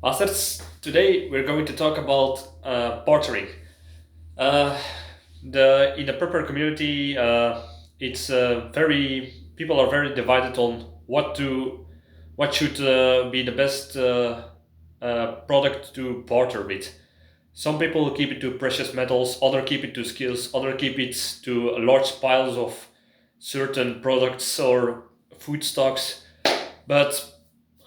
Masters, today we're going to talk about bartering. Uh, the in the prepper community, it's very people are very divided on what should be the best product to barter with. Some people keep it to precious metals, other keep it to skills, other keep it to large piles of certain products or food stocks. But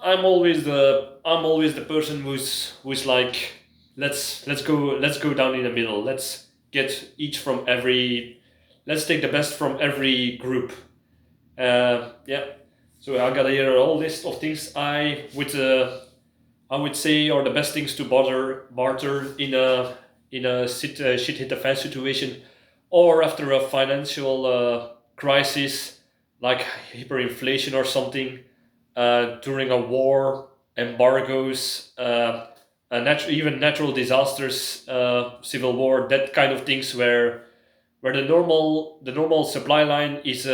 I'm always the person who's like, let's go down in the middle. Let's take the best from every group. Yeah. So I got here a whole list of things I would say are the best things to barter in a shit hit the fan situation, or after a financial crisis like hyperinflation or something, during a war, embargoes, even natural disasters, civil war, that kind of things where the normal supply line is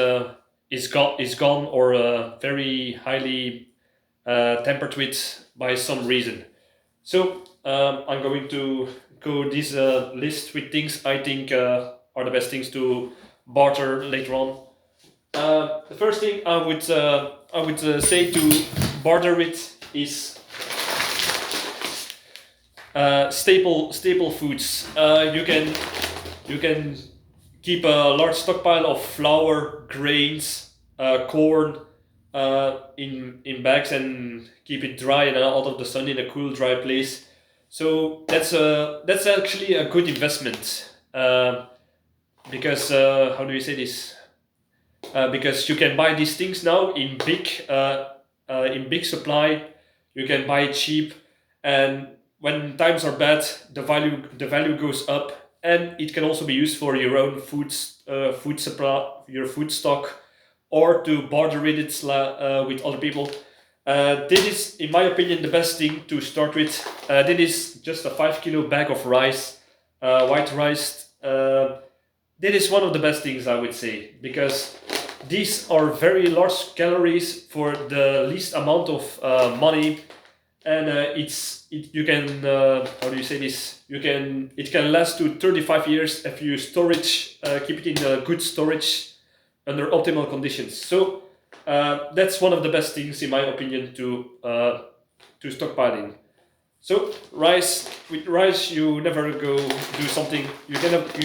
gone or very highly tempered with by some reason. So I'm going to go this list with things I think are the best things to barter later on. The first thing I would say to barter with is staple foods. You can keep a large stockpile of flour, grains, corn in bags and keep it dry and out of the sun in a cool, dry place. So that's actually a good investment, because how do you say this? Because you can buy these things now in big supply. You can buy it cheap, and when times are bad, the value goes up, and it can also be used for your own food supply, your food stock, or to barter with with other people. This is, in my opinion, the best thing to start with. This is just a 5 kilo bag of rice, white rice. This is one of the best things I would say, because these are very large calories for the least amount of money, and you can, how do you say this? It can last to 35 years if you keep it in a good storage under optimal conditions. So that's one of the best things, in my opinion, to stockpiling. So with rice, you never go do something. You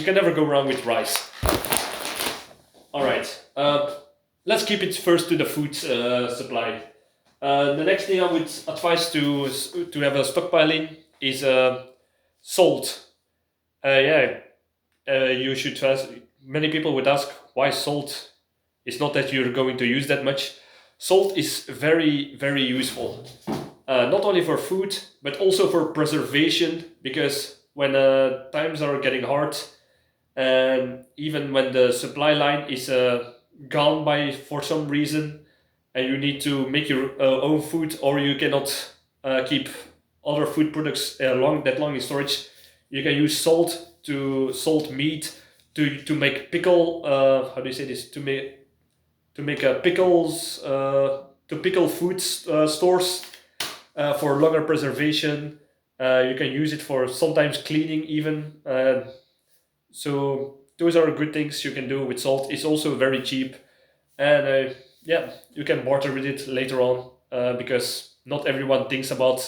can never go wrong with rice. All right. Let's keep it first to the food supply. The next thing I would advise to have a stockpile in is salt. Yeah, you should ask. Many people would ask why salt. It's not that you're going to use that much. Salt is very, very useful, not only for food but also for preservation. Because when times are getting hard, and even when the supply line is gone by for some reason, and you need to make your own food, or you cannot keep other food products long in storage, you can use salt to salt meat, to make pickle. How do you say this? To make pickles, to pickle food stores, for longer preservation. You can use it for sometimes cleaning even. So those are good things you can do with salt. It's also very cheap, and yeah, you can barter with it later on, because not everyone thinks about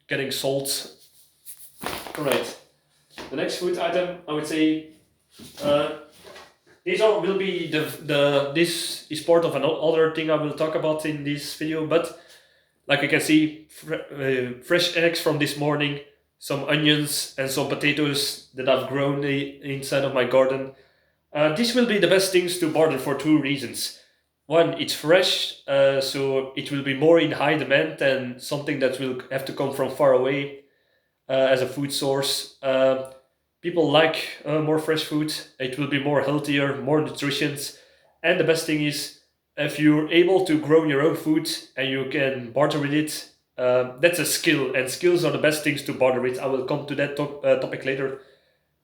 getting salt. All right. The next food item I would say, uh, these are will be the this is part of another thing I will talk about in this video. But like you can see, fresh eggs from this morning, some onions, and some potatoes that I've grown inside of my garden. This will be the best things to barter for two reasons. One, it's fresh, so it will be more in high demand than something that will have to come from far away as a food source. People like more fresh food. It will be more healthier, more nutritious, and the best thing is, if you're able to grow your own food and you can barter with it, that's a skill, and skills are the best things to barter with. I will come to that topic later.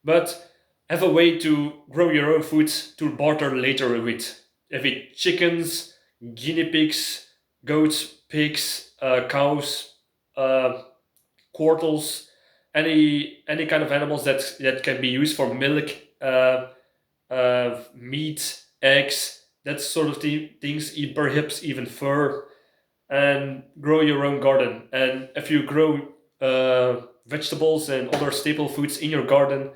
But have a way to grow your own food to barter later with. If it chickens, guinea pigs, goats, pigs, cows, quartles, any kind of animals that can be used for milk, meat, eggs, that sort of things. Perhaps even fur, and grow your own garden. And if you grow vegetables and other staple foods in your garden,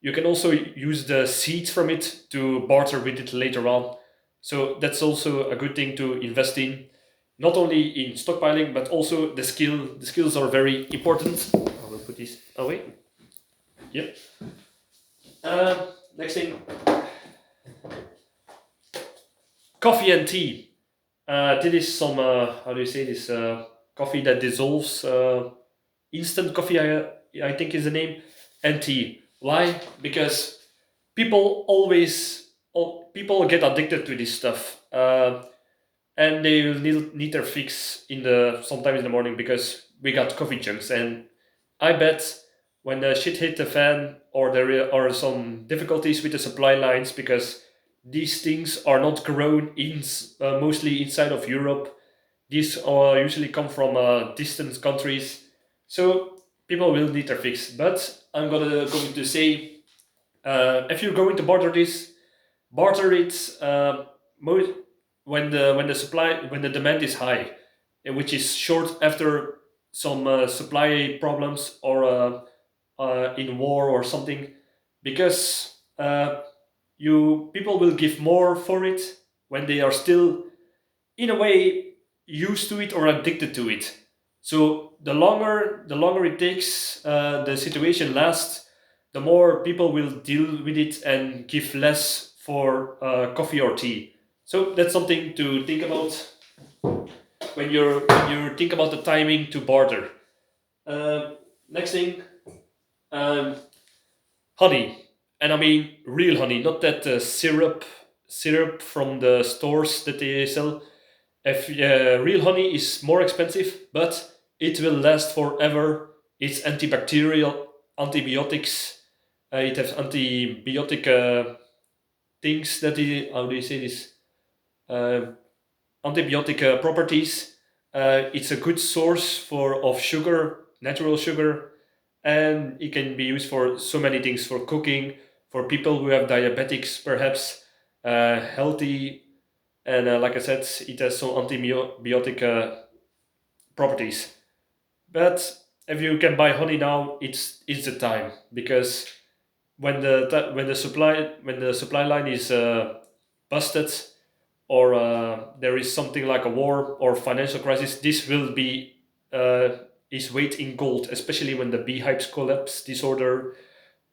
you can also use the seeds from it to barter with it later on. So that's also a good thing to invest in, not only in stockpiling but also the skill. The skills are very important. I will put this away. Yep. Next thing, coffee and tea. This is some how do you say this? Coffee that dissolves. Instant coffee, I think is the name, and tea. Why? Because people get addicted to this stuff, and they will need their fix in the sometime in the morning because we got coffee junks, and I bet when the shit hit the fan or there are some difficulties with the supply lines because these things are not grown in mostly inside of Europe. These usually come from distant countries, so people will need their fix. But I'm going to say, if you're going to barter it when the demand is high, which is short after some supply problems or in war or something, because you people will give more for it when they are still in a way used to it or addicted to it. So the longer it takes, the situation lasts, the more people will deal with it and give less for coffee or tea. So that's something to think about when you think about the timing to barter. Next thing, um, honey, and I mean real honey, not that syrup from the stores that they sell. If real honey is more expensive, but it will last forever. It's antibacterial, antibiotics. It has antibiotic things that how do you say this? Uh, Antibiotic properties. It's a good source for of sugar, natural sugar, and it can be used for so many things, for cooking, for people who have diabetics, perhaps healthy, and like I said, it has some antibiotic properties. But if you can buy honey now, it's the time, because when the supply line is busted, or there is something like a war or financial crisis, this will be is weight in gold, especially when the beehives collapse disorder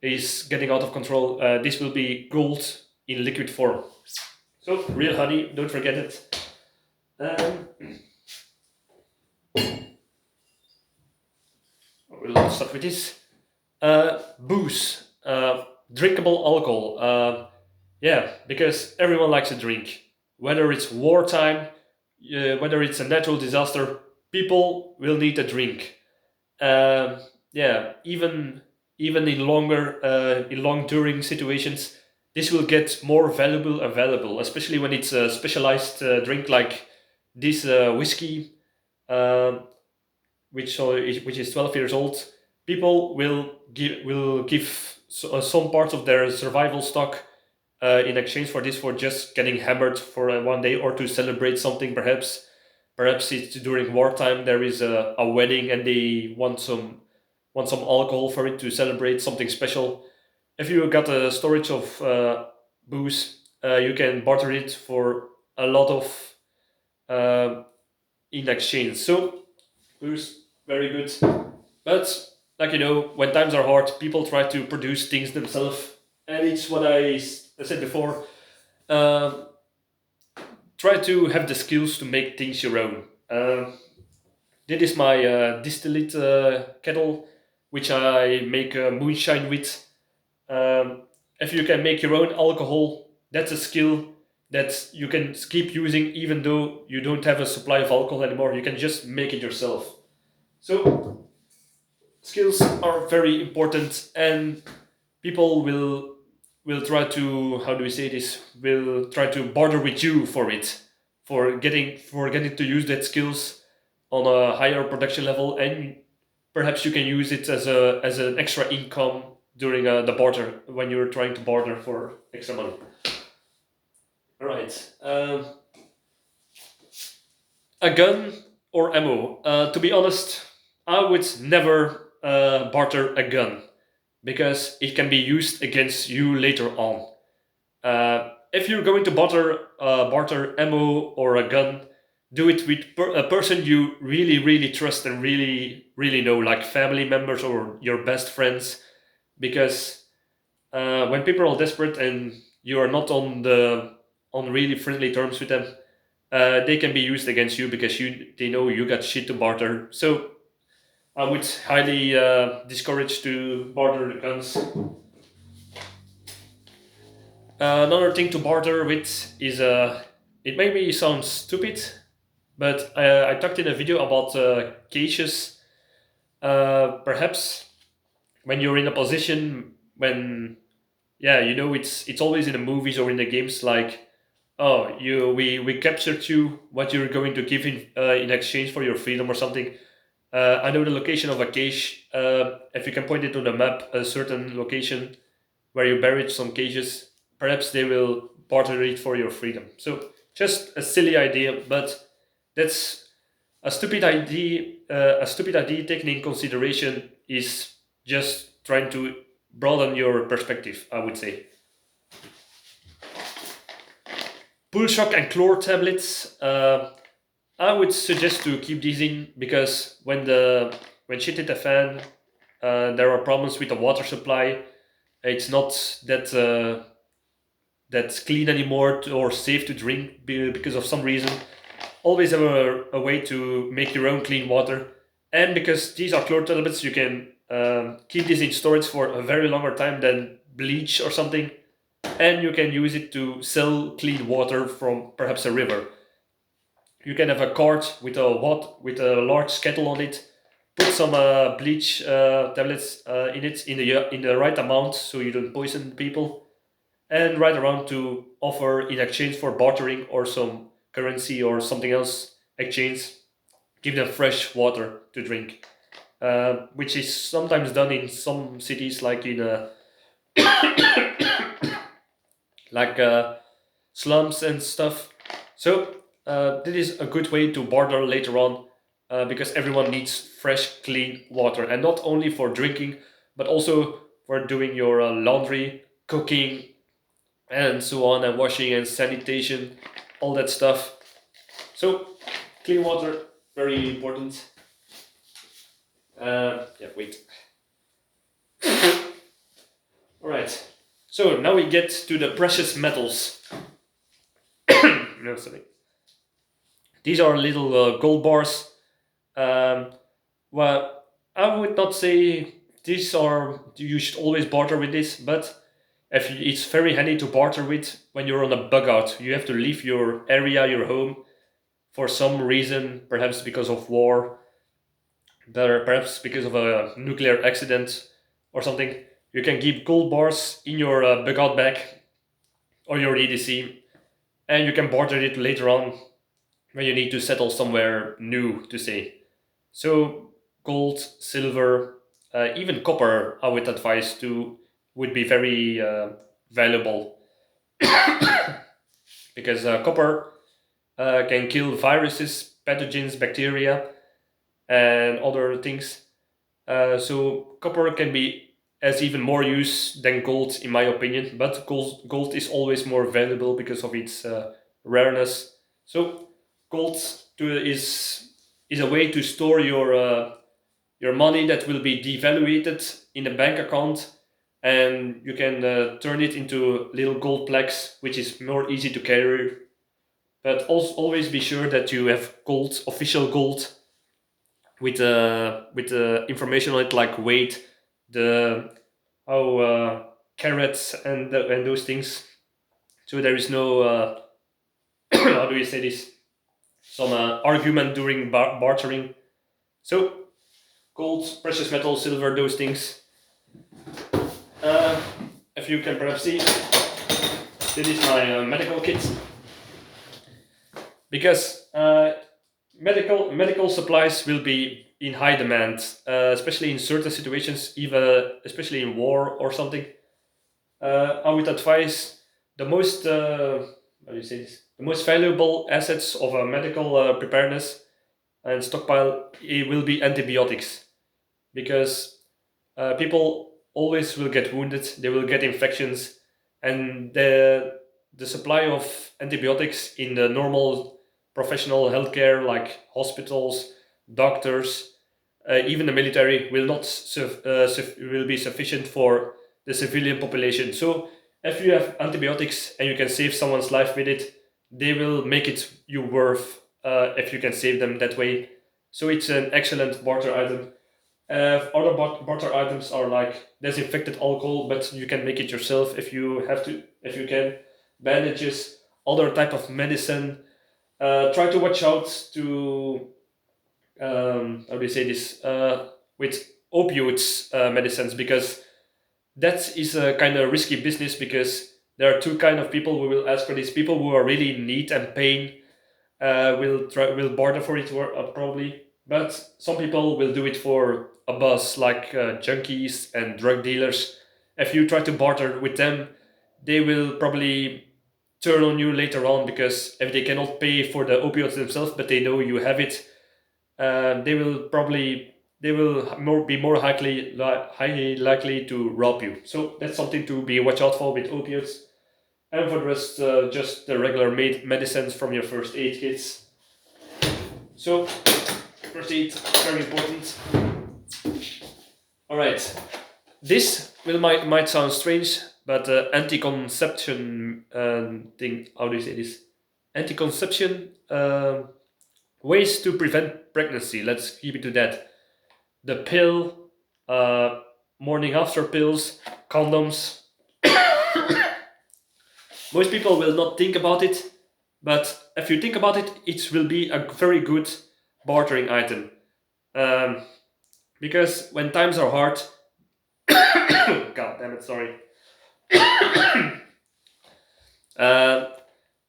is getting out of control. This will be gold in liquid form. So real honey, don't forget it. Um, we'll start with this. Booze, drinkable alcohol. Yeah, because everyone likes a drink. Whether it's wartime, whether it's a natural disaster, people will need a drink. Um, yeah, even in long during situations, this will get more valuable available, especially when it's a specialized drink like this whiskey. Um which is 12 years old, people will give some part of their survival stock in exchange for this, for just getting hammered for one day or to celebrate something. Perhaps it's during wartime. There is a wedding and they want some alcohol for it to celebrate something special. If you got a storage of booze, you can barter it for a lot of uh, in exchange. So booze, very good. But like when times are hard, people try to produce things themselves, and it's what I said before. Um, Try to have the skills to make things your own. This is my distillate kettle, which I make moonshine with. Um, if you can make your own alcohol, that's a skill that you can keep using even though you don't have a supply of alcohol anymore. You can just make it yourself. So skills are very important, and people will try to, how do we say this, will try to barter with you for it, for getting to use that skills on a higher production level, and perhaps you can use it as an extra income during the barter when you're trying to barter for extra money. All right. A gun or ammo? To be honest, I would never barter a gun because it can be used against you later on. If you're going to barter ammo or a gun, do it with a person you really, really trust and really, really know, like family members or your best friends. Because when people are desperate and you are not on really friendly terms with them, they can be used against you because they know you got shit to barter. So I would highly discourage to barter the guns. Another thing to barter with is it maybe sounds stupid, but I talked in a video about geishas. Perhaps when you're in a position when, yeah, you know, it's always in the movies or in the games, like, oh, we captured you, what you're going to give in exchange for your freedom or something. I know the location of a cache. If you can point it on the map, a certain location where you buried some cages, perhaps they will barter it for your freedom. So just a silly idea, but that's a stupid idea. A stupid idea taken in consideration is just trying to broaden your perspective, I would say. Pull shock and chlor tablets. I would suggest to keep these in because when shit hit the fan, there are problems with the water supply. It's not that's clean anymore or safe to drink because of some reason. Always have a way to make your own clean water, and because these are chlor tablets, you can keep these in storage for a very longer time than bleach or something, and you can use it to sell clean water from perhaps a river. You can have a cart with a large kettle on it, put some bleach tablets in it in the right amount so you don't poison people, and ride around to offer in exchange for bartering or some currency or something else exchange. Give them fresh water to drink, which is sometimes done in some cities, like in like slums and stuff. So this is a good way to barter later on, because everyone needs fresh, clean water, and not only for drinking, but also for doing your laundry, cooking, and so on, and washing and sanitation, all that stuff. So clean water, very important. Yeah, wait. All right. So now we get to the precious metals. No, sorry. These are little gold bars. Well, I would not say these are you should always barter with this, but it's very handy to barter with when you're on a bug out. You have to leave your area, your home, for some reason, perhaps because of war, perhaps because of a nuclear accident or something. You can keep gold bars in your bug out bag or your EDC, and you can barter it later on when you need to settle somewhere new, to say. So gold, silver, even copper, I would advise to would be very valuable because copper can kill viruses, pathogens, bacteria, and other things. So copper can be as even more use than gold, in my opinion. But gold is always more valuable because of its rareness. So gold is a way to store your money that will be devaluated in a bank account, and you can turn it into little gold plaques, which is more easy to carry. But also always be sure that you have gold, official gold, with information on it, like weight, the how carats and those things. So there is no how do you say this? Some argument during bartering. So gold, precious metal, silver, those things. If you can perhaps see, this is my medical kit. Because medical supplies will be in high demand, especially in certain situations, even especially in war or something. I would advise the most how do you say this? The most valuable assets of a medical preparedness and stockpile, it will be antibiotics, because people always will get wounded, they will get infections, and the supply of antibiotics in the normal professional healthcare like hospitals, doctors, even the military will not will be sufficient for the civilian population. So if you have antibiotics and you can save someone's life with it, they will make it you worth if you can save them that way. So it's an excellent barter item. Other barter items are like disinfected alcohol, but you can make it yourself if you have to, if you can. Bandages, other type of medicine. Try to watch out to how do you say this, with opioids medicines, because that is a kind of risky business, because there are two kind of people who will ask for this. People who are really in need and pain will barter for it probably, but some people will do it for a buzz, like junkies and drug dealers. If you try to barter with them, they will probably turn on you later on, because if they cannot pay for the opioids themselves but they know you have it, they will be more highly likely to rob you. So that's something to be watch out for with opioids. And for the rest, just the regular medicines from your first aid kits. So, first aid, very important. Alright, this might sound strange, but anti-conception thing, how do you say this? Anti-conception ways to prevent pregnancy, let's keep it to that. The pill, morning after pills, condoms. Most people will not think about it, but if you think about it, it will be a very good bartering item. Um, because when times are hard, God damn it, sorry. uh,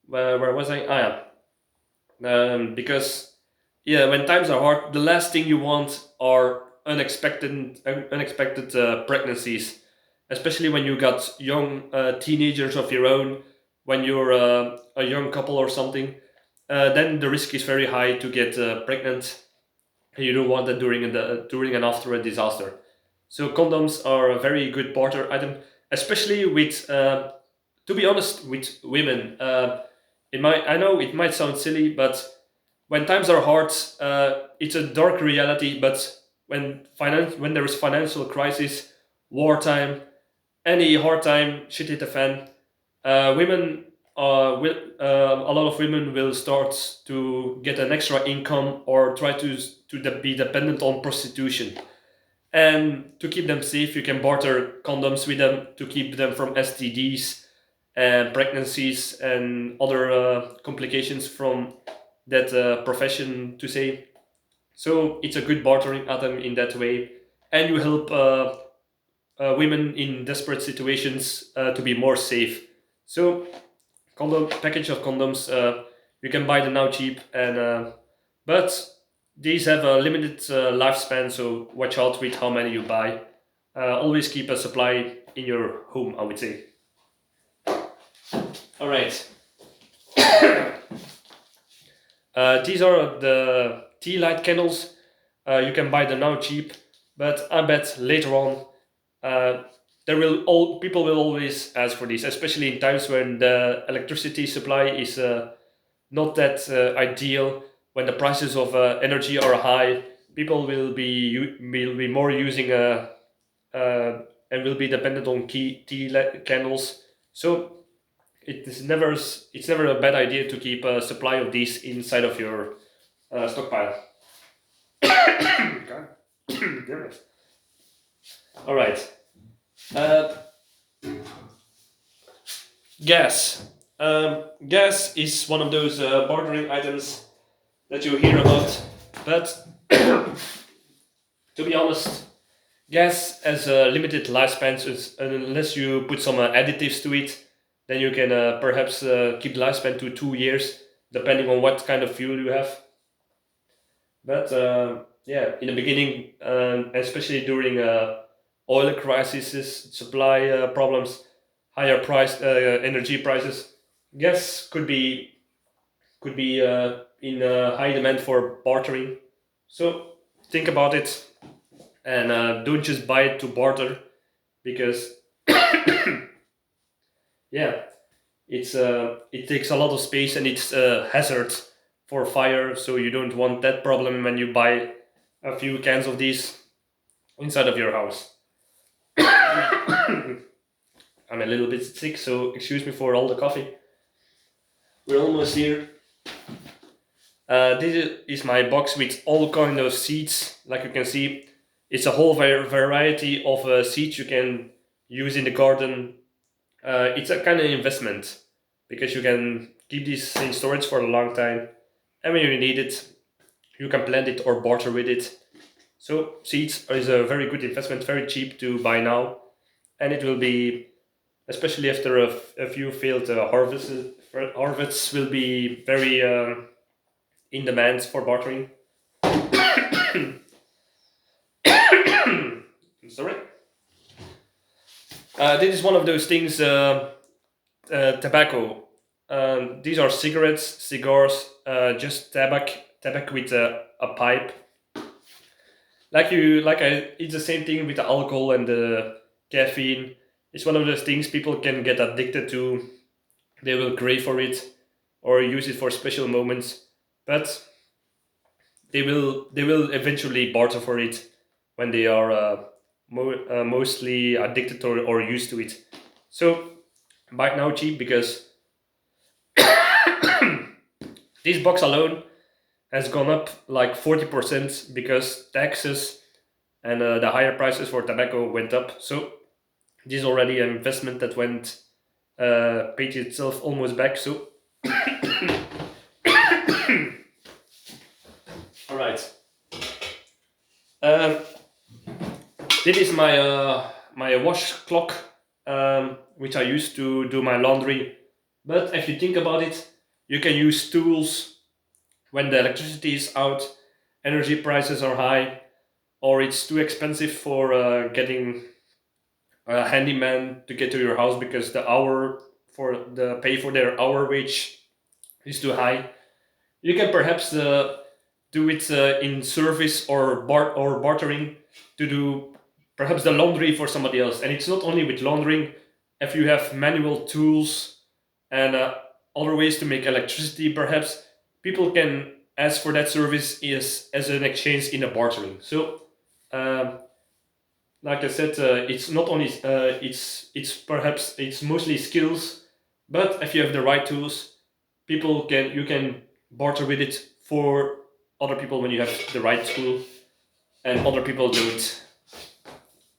where was I? Because yeah, when times are hard, the last thing you want are unexpected pregnancies, especially when you got young teenagers of your own, when you're a young couple or something. Then the risk is very high to get pregnant, and you don't want that during and after a disaster. So condoms are a very good barter item, especially with, to be honest, with women. I know it might sound silly, but when times are hard, it's a dark reality. But when there is financial crisis, wartime, any hard time, shit hit the fan, women will a lot of women will start to get an extra income, or try to be dependent on prostitution. And to keep them safe, you can barter condoms with them to keep them from STDs and pregnancies and other complications from that profession, to say. So it's a good bartering item in that way, and you help women in desperate situations to be more safe. So condom package of condoms, you can buy them now cheap, and but these have a limited lifespan, so watch out with how many you buy. Always keep a supply in your home, I would say. All right. These are the tea light candles. You can buy them now cheap, but I bet later on uh, people will always ask for these, especially in times when the electricity supply is not that ideal. When the prices of energy are high, people will be more using uh, and will be dependent on candles. So it's never a bad idea to keep a supply of these inside of your stockpile. God damn it. All right. Uh, gas. Gas is one of those bartering items that you hear about, but to be honest, gas has a limited lifespan, so unless you put some additives to it, then you can perhaps keep the lifespan to 2 years, depending on what kind of fuel you have. But yeah, in the beginning, especially during oil crises, supply problems, higher price energy prices, gas could be in high demand for bartering. So think about it, and don't just buy it to barter, because yeah, it takes a lot of space and it's a hazard for fire. So you don't want that problem when you buy a few cans of these inside of your house. I'm a little bit sick, so excuse me for all the coffee. We're almost here. This is my box with all kind of seeds. Like you can see, it's a whole variety of seeds you can use in the garden. It's a kind of investment because you can keep this in storage for a long time, and when you need it, you can plant it or barter with it. So seeds is a very good investment, very cheap to buy now, and it will be, especially after a few failed harvests, will be very in demand for bartering. Sorry. This is one of those things. Tobacco. These are cigarettes, cigars, just tobacco with a pipe. It's the same thing with the alcohol and the caffeine. It's one of those things people can get addicted to. They will crave for it or use it for special moments, but they will eventually barter for it when they are mostly addicted or used to it. So buy it now cheap, because this box alone has gone up like 40% because taxes and the higher prices for tobacco went up. So this is already an investment that went paid itself almost back. So all right. Um, this is my wash clock, which I use to do my laundry. But if you think about it, you can use tools when the electricity is out, energy prices are high, or it's too expensive for getting a handyman to get to your house because the hour for the pay for their hour wage is too high. You can perhaps do it in service or bartering to do perhaps the laundry for somebody else. And it's not only with laundering. If you have manual tools and other ways to make electricity, perhaps people can ask for that service is as an exchange in a bartering. So, like I said, it's not only it's mostly skills, but if you have the right tools, you can barter with it for other people when you have the right tool, and other people don't.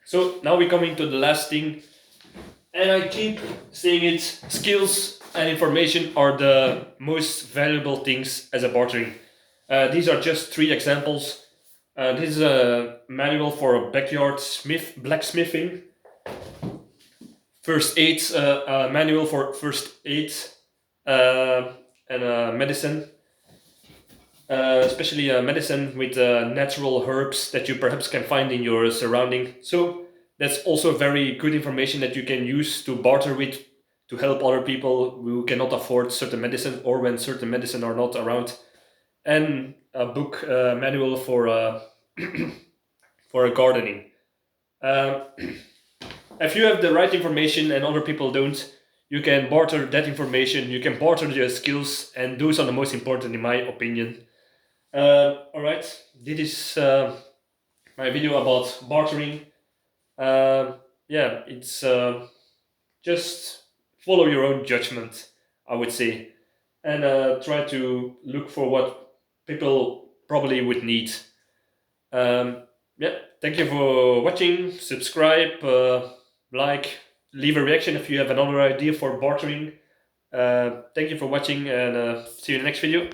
So now we're coming to the last thing, and I keep saying it: skills and information are the most valuable things as a bartering. These are just three examples. This is a manual for a backyard blacksmithing. First aid, a manual for first aid and medicine. Especially medicine with natural herbs that you perhaps can find in your surrounding. So that's also very good information that you can use to barter with, to help other people who cannot afford certain medicine or when certain medicine are not around. And a book manual for for gardening. Uh, if you have the right information and other people don't, you can barter that information. You can barter your skills, and those are the most important, in my opinion. All right, this is my video about bartering. Yeah, it's just follow your own judgment, I would say, and try to look for what people probably would need. Yeah, thank you for watching. Subscribe, like, leave a reaction if you have another idea for bartering. Thank you for watching, and see you in the next video.